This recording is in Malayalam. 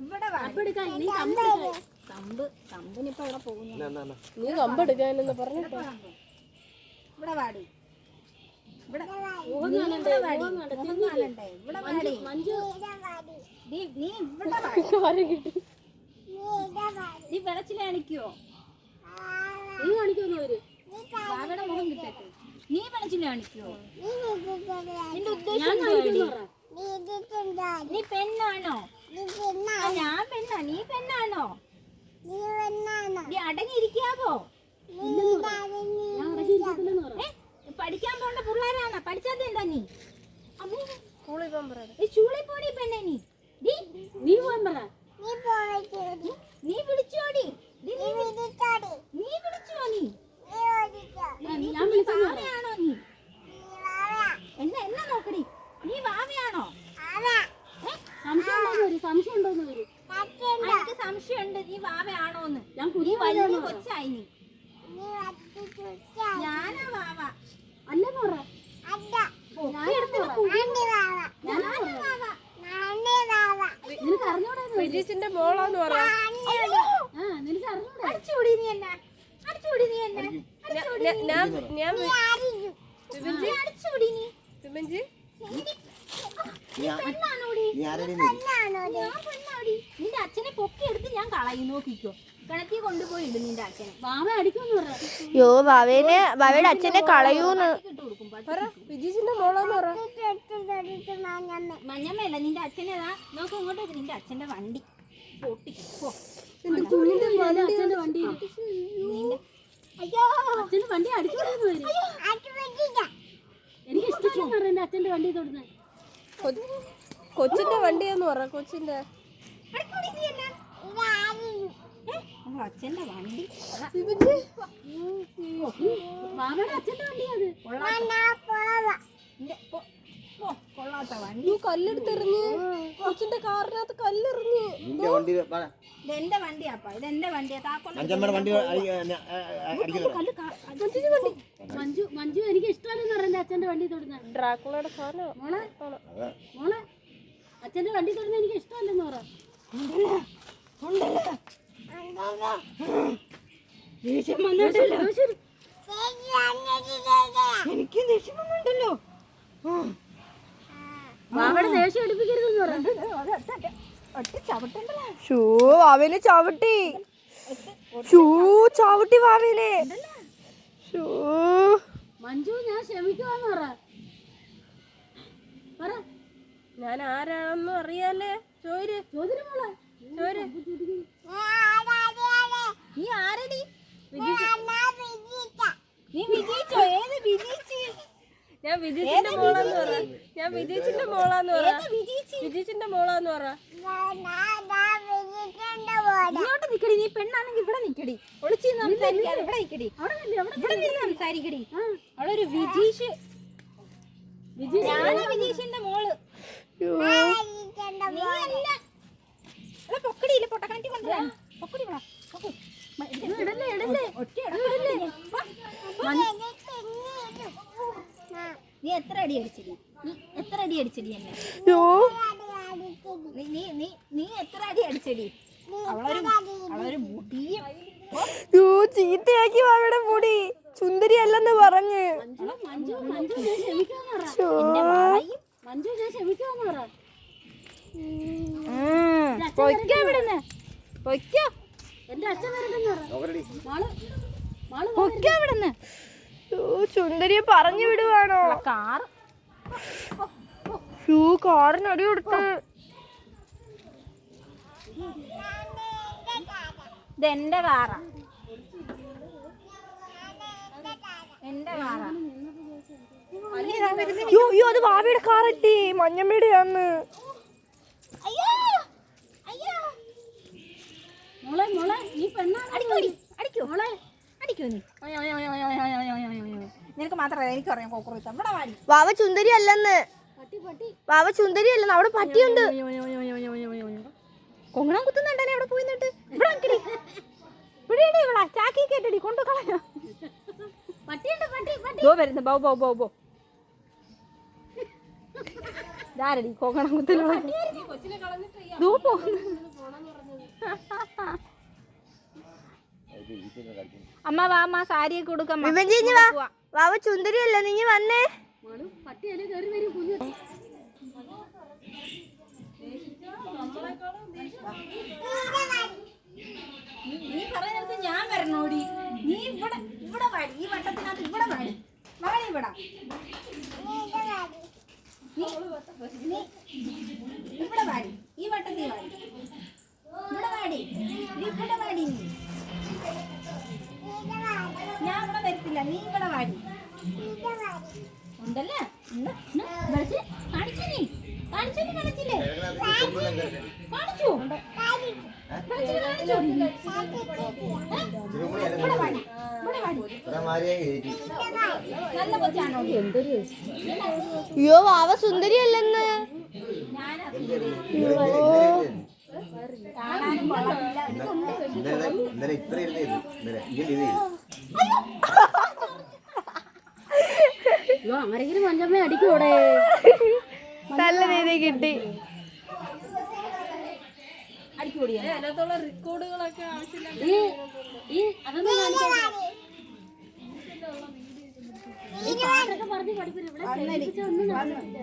ഇവിടെ കമ്പിനിപ്പോ ഇവിടെ പോകുന്നു. നീ കമ്പെടുക്കാനെന്ന് പറഞ്ഞിട്ടോ. ഇവിടെ വാടി, ഇവിടെ നീ വെളച്ചിൽ കാണിക്കോ? നീ കാണിക്കോന്നവര് വാവയുടെ മുഖം കിട്ടട്ടെ. നീ വെളച്ചിൽ കാണിക്കോ? നിന്റെ ഉദ്ദേശം നീ പെണ്ണാണോ? ഞാൻ പെണ്ണാ, നീ പെണ്ണാണോ? നീ അടങ്ങിയിരിക്കാവോ? പഠിക്കാൻ പോണ്ട പിള്ളേരാണോ? പഠിച്ചാൽ എന്താ നീ? സ്കൂളിൽ പോടി പെണ്ണെ. നീ പോകാൻ പറ. നീ വിളിച്ചോടി, നീ വിളിച്ചോ? ഞാൻ വാവയാണോ? നീ എന്നാ നോക്കടി, നീ വാവയാണോ? സംശയം ഉണ്ടോന്ന് വരും. എനിക്ക് സംശയമുണ്ട് നീ വാവയാണോന്ന്. ഞാൻ പുതിയ വലിയ കൊച്ചായി. നീ ഞാനാ വാവ അല്ലെന്ന് പറ. നിനക്ക് അറിഞ്ഞൂടാ? വിജീഷിന്റെ മോളാന്ന് പറ. നിനക്ക് അറിഞ്ഞൂടാ? അടിച്ചുകൂടി നീ എന്നെ, അടിച്ചുകൂടി നീ എന്നെ, അടിച്ചുകൂടി നീ. നിന്റെ അച്ഛനെ പൊക്കിയെടുത്ത് ഞാൻ കളയും. നോക്കിക്കോ, കിണറ്റി കൊണ്ടുപോയി ഇടും നിന്റെ അച്ഛനെ. വാവ അടിക്കുമെന്ന് പറ. യോ വാവയുടെ അച്ഛനെ കളയൂന്ന്. വിജീഷിന്റെ മോളാന്ന് പറ. മഞ്ഞമ്മയല്ല നിന്റെ അച്ഛനേതാ. നോക്ക് ഇങ്ങോട്ടേക്ക്, നിന്റെ അച്ഛന്റെ വണ്ടി പൊട്ടിക്കോ. അച്ഛന്റെ വണ്ടി അയ്യോ, അച്ഛന്റെ വണ്ടി അടിച്ചോണ്ടെന്ന് വരും. എനിക്ക് ഇഷ്ടപ്പെട്ടു എന്റെ അച്ഛന്റെ വണ്ടി തൊടുന്ന. കൊച്ചിന്റെ വണ്ടിയെന്ന് പറ. കൊച്ചിന്റെ അച്ഛന്റെ വണ്ടി, മാമയുടെ അച്ഛന്റെ വണ്ടി. അത് കൊള്ളാത്ത വണ്ടി. കല്ലെടുത്തെറിഞ്ഞ് കൊച്ചിന്റെ കാറിനകത്ത് കല്ലെറിഞ്ഞ്. ഇതെന്റെ വണ്ടിയാപ്പാ, ഇതെന്റെ വണ്ടിയാ. മഞ്ജു എനിക്ക് ഇഷ്ടമല്ലെന്ന് പറഞ്ഞ അച്ഛന്റെ വണ്ടി തൊടുന്ന. ഡ്രാക്കുളയുടെ സാധനം മോളെ അച്ഛന്റെ വണ്ടി തൊടുന്ന എനിക്ക് ഇഷ്ടമല്ലെന്ന് പറ. ദേഷ്യം വന്നിട്ടല്ലോ. എനിക്ക് ദേഷ്യം വന്നിട്ടല്ലോ. വാവയുടെ ദേഷ്യം എടുപ്പിക്കരുതെന്ന് പറ. വാവേനെ ചവിട്ടി. ചവിട്ടി വാവേനെ. മഞ്ജു ഞാൻ ക്ഷമിക്കുവാന്ന് പറ. ഞാൻ ആരാണെന്ന് അറിയാലേ. ചോര് മോളെ നീ ആരടി? നീ വിജയിച്ചോ? ഏത് വിജയിച്ച്? ഞാൻ വിജയിച്ചിന്റെ മോളാന്ന് പറ. ഞാൻ വിജയിച്ചിന്റെ മോളാന്ന് പറ. വിജയിച്ചിന്റെ മോളാന്ന് പറ. ഇങ്ങോട്ട് നിക്കടി. നീ പെണ്ണാണെങ്കിൽ ഇവിടെ നിക്കടി. ഒളിച്ച് സംസാരിക്കാതെ ഇവിടെ നിക്കടി. ഇവിടെ നിന്ന് സംസാരിക്കടി. അവിടെ ഒരു വിജീഷ്. ഞാനാ വിജീഷിന്റെ മോള്. പൊക്കടിയില്ല, പൊട്ടക്കാണ്ടി കൊണ്ടുവരാൻ. പൊക്കടി നീ എത്ര അടി അടിച്ചടി? എത്ര അടി അടിച്ചടി എന്നെ? നീ എത്ര അടി അടിച്ചടി? അവളൊരു മുടിയും ചീത്തയാക്കി വാവയുടെ മുടി. സുന്ദരി അല്ലെന്ന് പറഞ്ഞ്. മഞ്ജു ഞാൻ ക്ഷമിക്കുവാന്ന് പറ. എന്റെ അച്ഛൻ വരണ്ടെന്ന് പറ. സുന്ദരിയെ പറഞ്ഞു വിടുവാണോ? കാറിന് അടി കൊടുത്ത്. ഇതെന്റെ കാറാ, എന്റെ കാറാ. അയ്യോ അത് വാവയുടെ കാറല്ലേ, മഞ്ഞമ്മയുടെ ആന്ന്. മോളെ നീ പെണ്ണാണ്. അടിക്കോ നീ? നിനക്ക് മാത്രമല്ല എനിക്കറിയാം കോക്കറോച്ച്. ഇവിടെ വാടി. വാവ സുന്ദരി അല്ലെന്ന്. വാവ സുന്ദരി അല്ലെന്ന്. അവിടെ പട്ടിയുണ്ട്. കൊങ്ങണം കുത്തുന്നുണ്ടല്ലേ അവിടെ പോയി നിന്നിട്ട്. ഇവിടെ നിക്കടി. ഇവിടെ ഇവിടെ ചാക്കി കേട്ടടി കൊണ്ടു കളയാ. വരുന്നു. ബോ ധാരടി കൊങ്ങണം കുത്തലോ. അമ്മ വാ അമ്മ സാരിയൊക്കെ കൊടുക്കമ്മ. വാവ ചുന്ദരിയല്ല നീ വന്നേ. മോള് പട്ടിയല്ലേ കയറി വരും കുഞ്ഞു. നീ പറഞ്ഞത് ഞാൻ വരണോടി. നീ ഇവിടെ ഇവിടെ വാടി. ഈ വട്ടത്തിനകത്ത് ഇവിടെ വാടി. വാടി ഇവിടെ. നീ ഇവിടെ വാടി. ഈ വട്ടത്തിൽ വാടി. ഇവിടെ വാടി. നീ ഇവിടെ വാടി. ഞാൻ ഇവിടെ വരത്തില്ല. നീ ഇവിടെ വാടി. ഉണ്ടല്ലേ? കാണിച്ചു നീ. കാണിച്ചില്ലേ? കാണിച്ചു. നല്ല കൊച്ചാണോ? എന്തൊരു അയ്യോ വാവ സുന്ദരിയല്ലെന്ന്. കാണാനും കൊള്ളത്തില്ല. അയ്യോ ആരെങ്കിലും മഞ്ചമ്മ അടിക്കൂടെ? നല്ല രീതി കിട്ടി. അടിക്കൂടിയ അതിനകത്തുള്ള റെക്കോർഡുകളൊക്കെ ആവശ്യമില്ല. ഈ അതൊന്നും കാണിച്ചോ. ഈ പാട്ടൊക്കെ പറഞ്ഞ് പഠിപ്പില്ല. ഇവിടെ കേൾപ്പിച്ച ഒന്നും നടന്നില്ല.